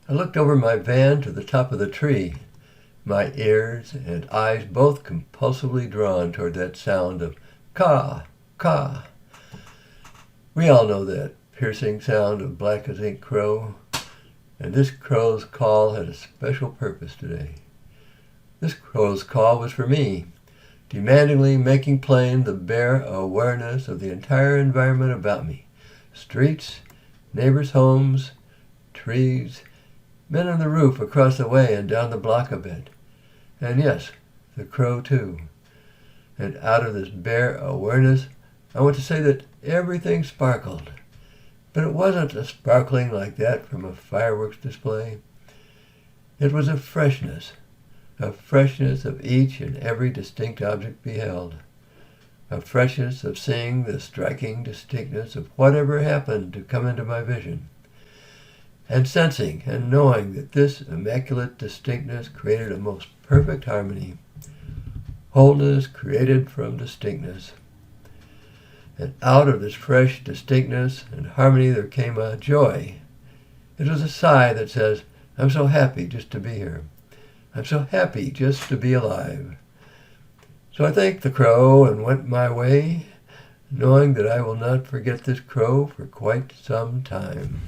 I looked over my van to the top of the tree, my ears and eyes both compulsively drawn toward that sound of caw, caw. We all know that piercing sound of black as ink crow, and this crow's call had a special purpose today. This crow's call was for me, demandingly making plain the bare awareness of the entire environment about me. Streets, neighbors' homes, trees, men on the roof across the way and down the block a bit. And yes, the crow too. And out of this bare awareness, I want to say that everything sparkled. But it wasn't a sparkling like that from a fireworks display. It was a freshness of each and every distinct object beheld. A freshness of seeing the striking distinctness of whatever happened to come into my vision. And sensing and knowing that this immaculate distinctness created a most perfect harmony. Wholeness created from distinctness. And out of this fresh distinctness and harmony there came a joy. It was a sigh that says, I'm so happy just to be here. I'm so happy just to be alive. So I thanked the crow and went my way, knowing that I will not forget this crow for quite some time.